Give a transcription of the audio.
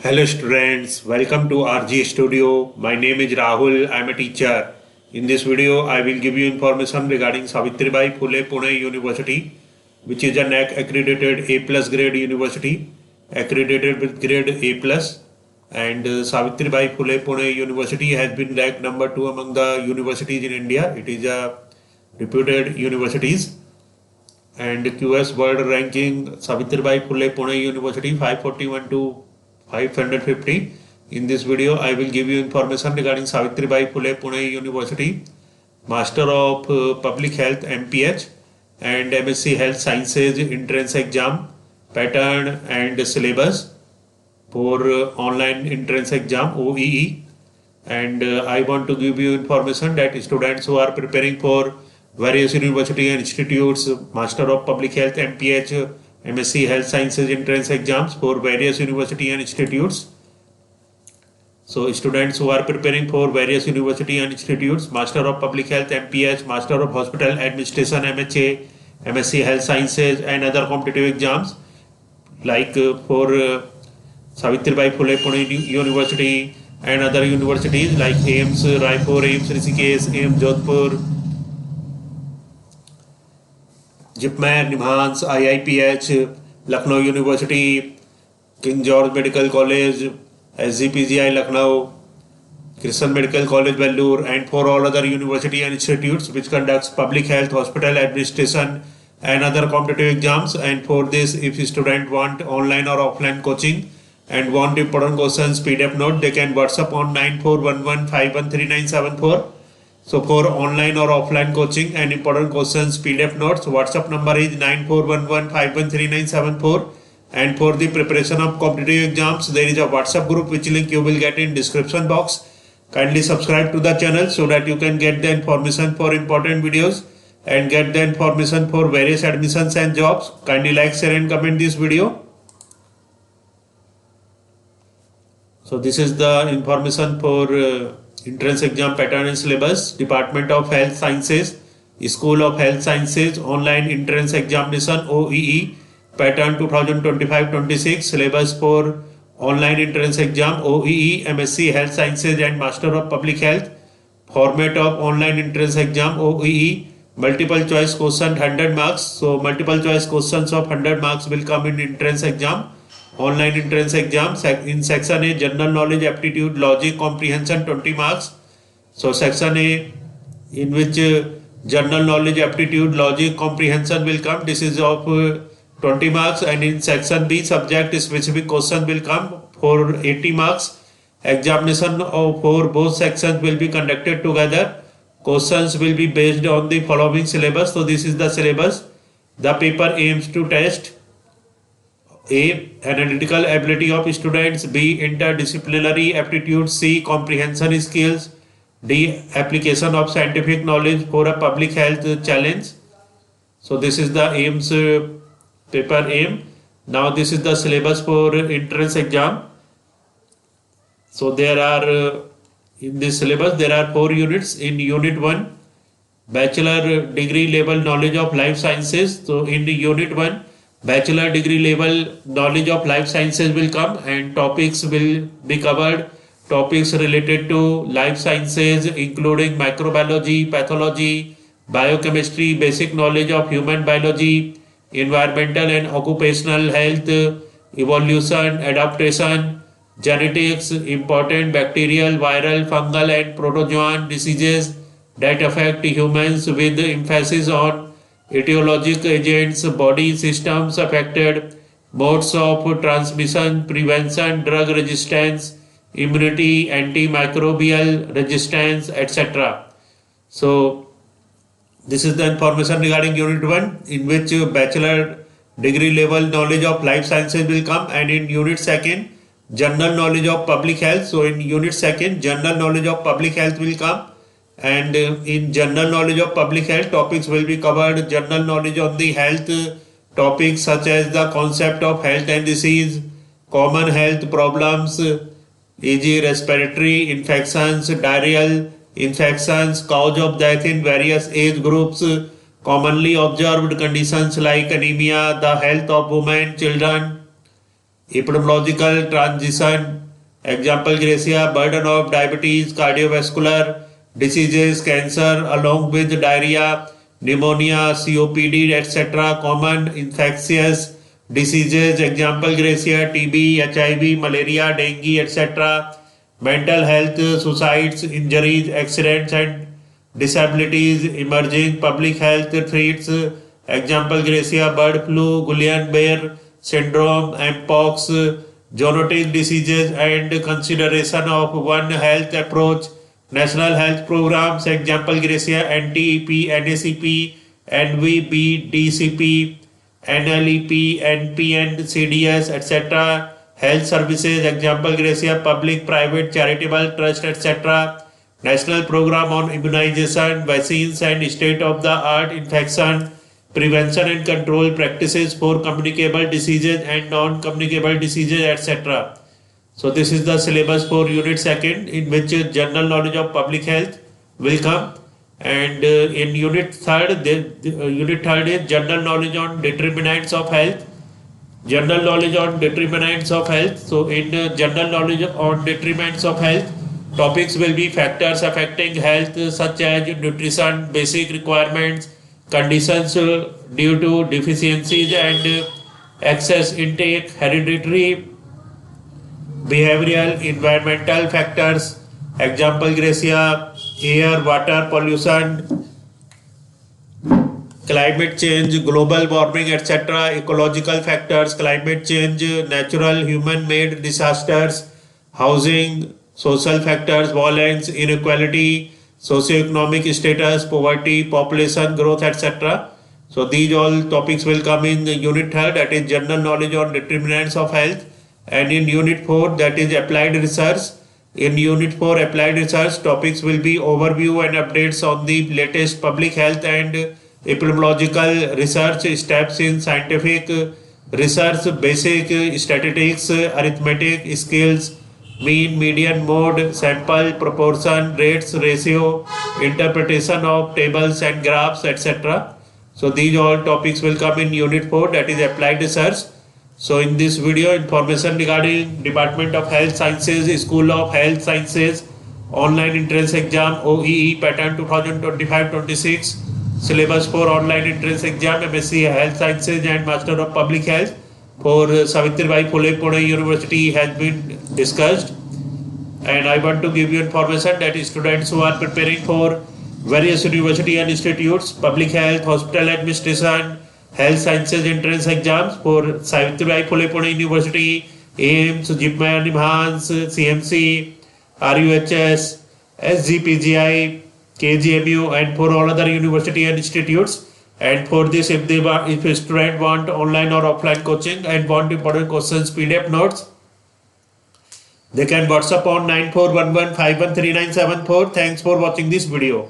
Hello students, welcome to RG Studio. My name is Rahul, I am a teacher. In this video, I will give you information regarding Savitribai Phule Pune University, which is a NAAC accredited A+ grade university, accredited with grade A+. And Savitribai Phule Pune University has been ranked number 2 among the universities in India. It is a reputed universities. And QS World Ranking, Savitribai Phule Pune University 541 to 550. In this video, I will give you information regarding Savitribai Phule Pune University, Master of Public Health MPH and MSc Health Sciences entrance exam, pattern and syllabus for online entrance exam OEE. And I want to give you information that students who are preparing for various university and institutes, Master of Public Health MPH, MSc Health Sciences entrance exams for various university and institutes. So students who are preparing for various university and institutes, Master of Public Health MPH, Master of Hospital Administration MHA, MSc Health Sciences and other competitive exams like for Savitribai Phule Pune University and other universities like AIIMS Raipur, AIIMS Rishikesh, AIIMS Jodhpur, JIPMER, NIMHANS, IIPH, Lucknow University, King George Medical College, SGPGI Lucknow, Christian Medical College Vellore, and for all other university and institutes which conducts public health, hospital administration and other competitive exams. And for this, if student want online or offline coaching and want important questions PDF note, they can WhatsApp on 9411513974. So for online or offline coaching and important questions PDF notes, WhatsApp number is 9411513974. And for the preparation of competitive exams, there is a WhatsApp group which link you will get in description box. Kindly subscribe to the channel so that you can get the information for important videos and get the information for various admissions and jobs. Kindly like, share and comment this video. So this is the information for entrance exam pattern and syllabus. Department of Health Sciences, School of Health Sciences, online entrance examination OEE, pattern 2025-26, syllabus for online entrance exam OEE, MSc Health Sciences and Master of Public Health, format of online entrance exam OEE, multiple choice question 100 marks. So multiple choice questions of 100 marks will come in entrance exam, online entrance exam. In section A, general knowledge, aptitude, logic, comprehension 20 marks. So section A, in which general knowledge, aptitude, logic, comprehension will come. This is of 20 marks. And in section B, subject specific question will come for 80 marks. Examination for both sections will be conducted together. Questions will be based on the following syllabus. So this is the syllabus. The paper aims to test A, analytical ability of students, B, interdisciplinary aptitude, C, comprehension skills, D, application of scientific knowledge for a public health challenge. So this is the AIIMS paper aim. Now this is the syllabus for entrance exam. So there are in this syllabus there are 4 units. In unit 1, bachelor degree level knowledge of life sciences. So in the unit 1, bachelor degree level knowledge of life sciences will come and topics will be covered. Topics related to life sciences including microbiology, pathology, biochemistry, basic knowledge of human biology, environmental and occupational health, evolution, adaptation, genetics, important bacterial, viral, fungal and protozoan diseases that affect humans with emphasis on etiologic agents, body systems affected, modes of transmission, prevention, drug resistance, immunity, antimicrobial resistance, etc. So this is the information regarding unit 1, in which bachelor degree level knowledge of life sciences will come. And in unit 2, general knowledge of public health. So in unit 2, general knowledge of public health will come. And in general knowledge of public health, topics will be covered. General knowledge on the health topics such as the concept of health and disease, common health problems, e.g. respiratory infections, diarrheal infections, cause of death in various age groups, commonly observed conditions like anemia, the health of women, children, epidemiological transition, example Gracia, burden of diabetes, cardiovascular diseases, cancer, along with diarrhea, pneumonia, COPD, etc. Common infectious diseases, example Gracia, TB, HIV, malaria, dengue, etc. Mental health, suicides, injuries, accidents and disabilities, emerging public health threats, example Gracia, bird flu, Guillain-Barré syndrome, Mpox, zoonotic diseases and consideration of One Health approach, national health programs, example Gracia, NTEP, NACP, NVB, DCP, NLEP, NP and CDS, etc. Health services, example Gracia, public, private, charitable trust, etc. National program on immunization, vaccines and state-of-the-art infection prevention and control practices for communicable diseases and non-communicable diseases, etc. So this is the syllabus for unit 2nd, in which general knowledge of public health will come, and in unit 3rd, unit 3rd is general knowledge on determinants of health. General knowledge on determinants of health. So in general knowledge on determinants of health, topics will be factors affecting health such as nutrition, basic requirements, conditions due to deficiencies and excess intake, hereditary, behavioral, environmental factors, example Gracia, air, water pollution, climate change, global warming, etc., ecological factors, climate change, natural human-made disasters, housing, social factors, violence, inequality, socioeconomic status, poverty, population growth, etc. So these all topics will come in unit 3rd, that is general knowledge on determinants of health, and in unit 4, that is applied research. In unit 4 applied research, topics will be overview and updates on the latest public health and epidemiological research steps in scientific research, basic statistics, arithmetic skills, mean, median, mode, sample, proportion, rates, ratio, interpretation of tables and graphs, etc. So these all topics will come in unit 4, that is applied research. So in this video, information regarding Department of Health Sciences, School of Health Sciences, online entrance exam, OEE pattern 2025-26, syllabus for online entrance exam, MSc Health Sciences and Master of Public Health for Savitribai Phule Pune University has been discussed. And I want to give you information that students who are preparing for various university and institutes, public health, hospital administration, health sciences entrance exams for Savitribai Phule Pune University, AIIMS, JIPMER, NIMHANS, CMC, RUHS, SGPGI, KGMU, and for all other university and institutes. And for this, if a student want online or offline coaching and want important questions, PDF notes, they can WhatsApp on 9411513974. Thanks for watching this video.